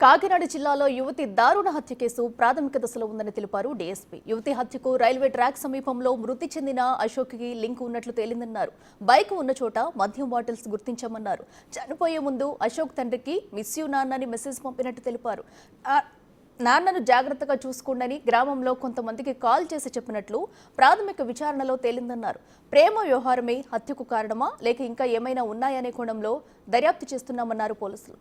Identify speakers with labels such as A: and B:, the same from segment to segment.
A: కాకినాడ జిల్లాలో యువతి దారుణ హత్య కేసు ప్రాథమిక దశలో ఉందని తెలిపారు డీఎస్పీ. యువతి హత్యకు రైల్వే ట్రాక్ సమీపంలో మృతి చెందిన అశోక్కి లింక్ ఉన్నట్లు తేలిందన్నారు. బైక్ ఉన్న చోట మద్యం బాటిల్స్ గుర్తించామన్నారు. చనిపోయే ముందు అశోక్ తండ్రికి మిస్ యూ నాన్నని మెసేజ్ పంపినట్టు తెలిపారు. నాన్నను జాగ్రత్తగా చూసుకోండని గ్రామంలో కొంతమందికి కాల్ చేసి చెప్పినట్లు ప్రాథమిక విచారణలో తేలిందన్నారు. ప్రేమ వ్యవహారమే హత్యకు కారణమా లేక ఇంకా ఏమైనా ఉన్నాయనే కోణంలో దర్యాప్తు చేస్తున్నామన్నారు పోలీసులు.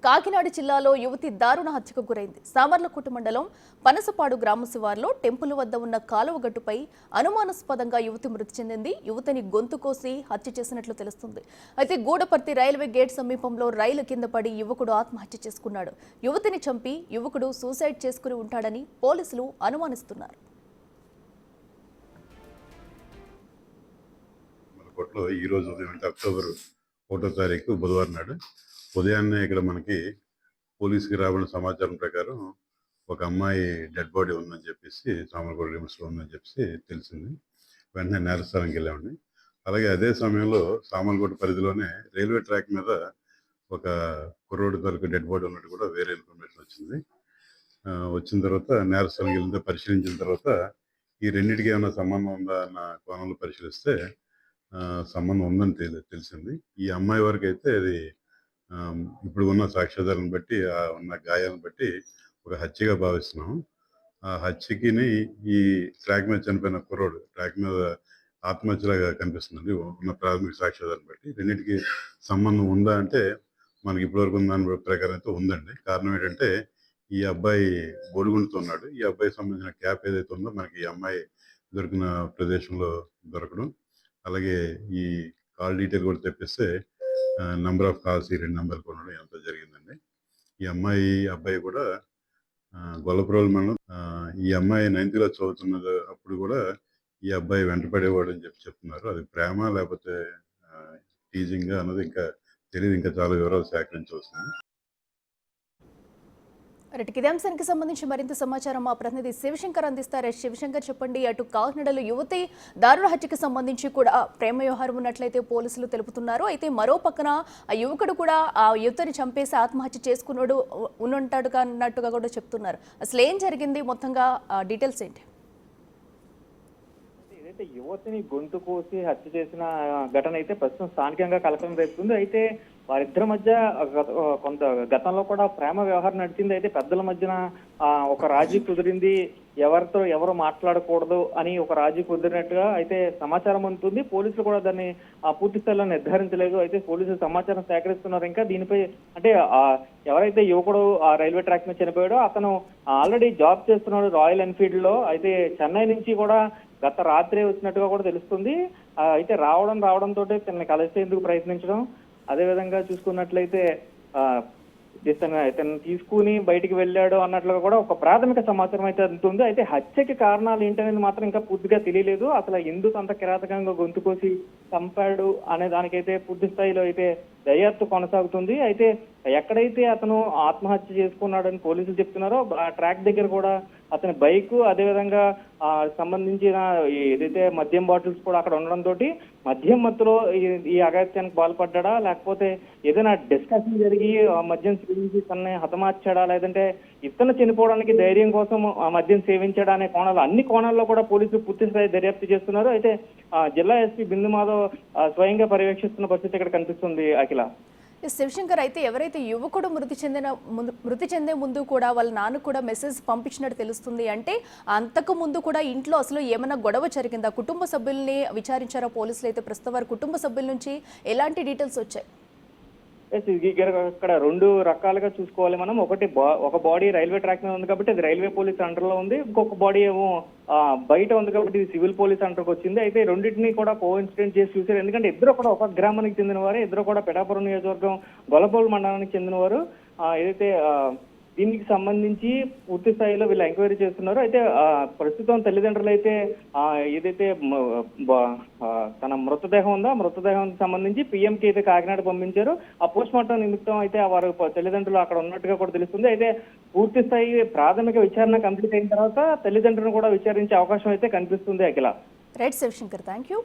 A: కాకినాడ జిల్లాలో యువతి దారుణ హత్యకు గురైంది. సామర్లకోట మండలం పనసపాడు గ్రామ శివార్లో టెంపుల్ వద్ద ఉన్న కాలువ గట్టుపై అనుమానాస్పదంగా యువతి మృతి చెందింది. యువతిని గొంతు కోసి హత్య చేసినట్లు తెలుస్తుంది. అయితే గూడపర్తి రైల్వే గేట్ సమీపంలో రైలు కింద పడి యువకుడు ఆత్మహత్య చేసుకున్నాడు. యువతిని చంపి యువకుడు సూసైడ్ చేసుకుని ఉంటాడని పోలీసులు అనుమానిస్తున్నారు.
B: ఈరోజు అక్టోబర్ 1వ తారీఖు బుధవారం నాడు ఉదయాన్నే ఇక్కడ మనకి పోలీసుకి రాబడిన సమాచారం ప్రకారం ఒక అమ్మాయి డెడ్ బాడీ ఉందని చెప్పేసి సామర్లకోట లిమిట్స్లో ఉందని చెప్పేసి తెలిసింది. వెంటనే నేరస్థానానికి వెళ్ళామండి. అలాగే అదే సమయంలో సామర్లకోట పరిధిలోనే రైల్వే ట్రాక్ మీద ఒక కుర్రోడు తాలూకు డెడ్ బాడీ ఉన్నట్టు కూడా వేరే ఇన్ఫర్మేషన్ వచ్చింది. వచ్చిన తర్వాత నేరస్థానానికి వెళ్ళిన పరిశీలించిన తర్వాత ఈ రెండింటికి ఏమైనా సంబంధం ఉందా అన్న కోణంలో పరిశీలిస్తే సంబంధం ఉందని తెలిసింది. ఈ అమ్మాయి వరకు అయితే అది ఇప్పుడు ఉన్న సాక్ష్యాధారాలను బట్టి ఉన్న గాయాలను బట్టి ఒక హత్యగా భావిస్తున్నాం. ఆ హత్యకిని ఈ ట్రాక్ మీద చనిపోయిన కుర్రోడు ట్రాక్ మీద ఆత్మహత్యలాగా కనిపిస్తుందండి ఉన్న ప్రాథమిక సాక్ష్యాధారాన్ని బట్టి. రెండింటికి సంబంధం ఉందా అంటే మనకి ఇప్పటివరకు ఉన్న దాని ప్రకారం అయితే ఉందండి. కారణం ఏంటంటే ఈ అబ్బాయి బొడుగుండుతో ఉన్నాడు. ఈ అబ్బాయికి సంబంధించిన క్యాప్ ఏదైతే ఉందో మనకి ఈ అమ్మాయి దొరికిన ప్రదేశంలో దొరకడం, అలాగే ఈ కాల్ డీటెయిల్ కూడా తెప్పిస్తే నెంబర్ ఆఫ్ కాల్స్ ఈ 2 నెంబర్లు కొనడం ఎంత జరిగిందండి. ఈ అబ్బాయి కూడా గొల్లపురోలు మనం ఈ అమ్మాయి 9th క్లాస్ చదువుతున్నది అప్పుడు కూడా ఈ అబ్బాయి వెంటపడేవాడు అని చెప్తున్నారు. అది ప్రేమ లేకపోతే టీజింగ్ అన్నది ఇంకా తెలియదు. ఇంకా చాలా వివరాలు సేకరించవలసింది.
A: ఇదే అంశానికి సంబంధించి మరింత సమాచారం మా ప్రతినిధి శివశంకర్ అందిస్తారు. శివశంకర్, చెప్పండి. అటు కాకినాడలో యువతి దారుణ హత్యకు సంబంధించి కూడా ప్రేమ వ్యవహారం ఉన్నట్లయితే పోలీసులు తెలుపుతున్నారు. అయితే మరో పక్కన ఆ యువకుడు కూడా ఆ యువతిని చంపేసి ఆత్మహత్య చేసుకున్నాడు ఉన్నట్టు అన్నట్టుగా కూడా చెప్తున్నారు. అసలు ఏం జరిగింది, మొత్తంగా డీటెయిల్స్ ఏంటి?
C: ఏదైతే యువతిని గొంతు కోసి హత్య చేసిన ఘటన అయితే ప్రస్తుతం స్థానికంగా కలకలం రేపుతుంది. అయితే వారిద్దరి మధ్య కొంత గతంలో కూడా ప్రేమ వ్యవహారం నడిచింది. అయితే పెద్దల మధ్యన ఒక రాజీ కుదిరింది. ఎవరితో ఎవరు మాట్లాడకూడదు అని ఒక రాజీ కుదిరినట్టుగా అయితే సమాచారం ఉంటుంది. పోలీసులు కూడా దాన్ని పూర్తి స్థాయిలో నిర్ధారించలేదు. అయితే పోలీసులు సమాచారం సేకరిస్తున్నారు. ఇంకా దీనిపై అంటే ఎవరైతే యువకుడు ఆ రైల్వే ట్రాక్ మీద చనిపోయాడో అతను ఆల్రెడీ జాబ్ చేస్తున్నాడు రాయల్ ఎన్ఫీల్డ్ లో. అయితే చెన్నై నుంచి కూడా గత రాత్రే వచ్చినట్టుగా కూడా తెలుస్తుంది. అయితే రావడంతో తనని కలిసేందుకు ప్రయత్నించడం, అదేవిధంగా చూసుకున్నట్లయితే ఇతను తీసుకుని బయటికి వెళ్ళాడు అన్నట్లుగా కూడా ఒక ప్రాథమిక సమాచారం అయితే అందుతుంది. అయితే హత్యకి కారణాలు ఏంటనేది మాత్రం ఇంకా పూర్తిగా తెలియలేదు. అసలు ఎందుకు అంత కిరాతకంగా గొంతు కోసి చంపాడు అనే దానికైతే పూర్తి స్థాయిలో అయితే దర్యాప్తు కొనసాగుతుంది. అయితే ఎక్కడైతే అతను ఆత్మహత్య చేసుకున్నాడని పోలీసులు చెప్తున్నారో ఆ ట్రాక్ దగ్గర కూడా అతని బైక్, అదేవిధంగా సంబంధించిన ఏదైతే మద్యం బాటిల్స్ కూడా అక్కడ ఉండడంతో మద్యం మత్తులో ఈ అఘాత్యానికి పాల్పడ్డా, లేకపోతే ఏదైనా డిస్కషన్ జరిగి మద్యం సేవించి తనని హతమార్చాడా, లేదంటే ఇతను చనిపోవడానికి ధైర్యం కోసం ఆ మద్యం సేవించాడా అనే కోణాలు, అన్ని కోణాల్లో కూడా పోలీసులు పూర్తి స్థాయి దర్యాప్తు చేస్తున్నారు. అయితే జిల్లా ఎస్పీ బిందు మాధవ్ స్వయంగా పర్యవేక్షిస్తున్న పరిస్థితి ఇక్కడ కనిపిస్తుంది. అఖిల,
A: శివశంకర్, అయితే ఎవరైతే యువకుడు మృతి చెందే ముందు కూడా వాళ్ళ నాన్న కూడా మెసేజ్ పంపించినట్టు తెలుస్తుంది. అంటే అంతకు ముందు కూడా ఇంట్లో అసలు ఏమైనా గొడవ జరిగిందా? కుటుంబ సభ్యుల్ని విచారించారా పోలీసులు? అయితే ప్రస్తుతం వారి కుటుంబ సభ్యుల నుంచి ఎలాంటి డీటెయిల్స్ వచ్చాయి?
C: ఇక్కడ 2 రకాలుగా చూసుకోవాలి మనం. ఒక బాడీ రైల్వే ట్రాక్ మీద ఉంది కాబట్టి అది రైల్వే పోలీస్ అండర్ లో ఉంది. ఇంకొక బాడీ ఏమో బయట ఉంది కాబట్టి ఇది సివిల్ పోలీస్ అండర్కి వచ్చింది. అయితే రెండింటినీ కూడా కోఇన్సిడెంట్ చేసి చూశారు. ఎందుకంటే ఇద్దరు కూడా ఒక గ్రామానికి చెందిన వారు, ఇద్దరు కూడా పిఠాపురం నియోజకవర్గం గొల్లపూడి మండలానికి చెందిన వారు. ఏదైతే దీనికి సంబంధించి పూర్తి స్థాయిలో వీళ్ళు ఎంక్వైరీ చేస్తున్నారు. అయితే ప్రస్తుతం తల్లిదండ్రులు అయితే ఏదైతే తన మృతదేహం ఉందో ఆ మృతదేహానికి సంబంధించి పిఎంకి అయితే కాకినాడ పంపించారు. ఆ పోస్ట్ మార్టం నిమిత్తం అయితే వారు తల్లిదండ్రులు అక్కడ ఉన్నట్టుగా కూడా తెలుస్తుంది. అయితే పూర్తి స్థాయి ప్రాథమిక విచారణ కంప్లీట్ అయిన తర్వాత తల్లిదండ్రులను కూడా విచారించే అవకాశం అయితే కనిపిస్తుంది. Akhila.
A: Right Shivashankar, thank you.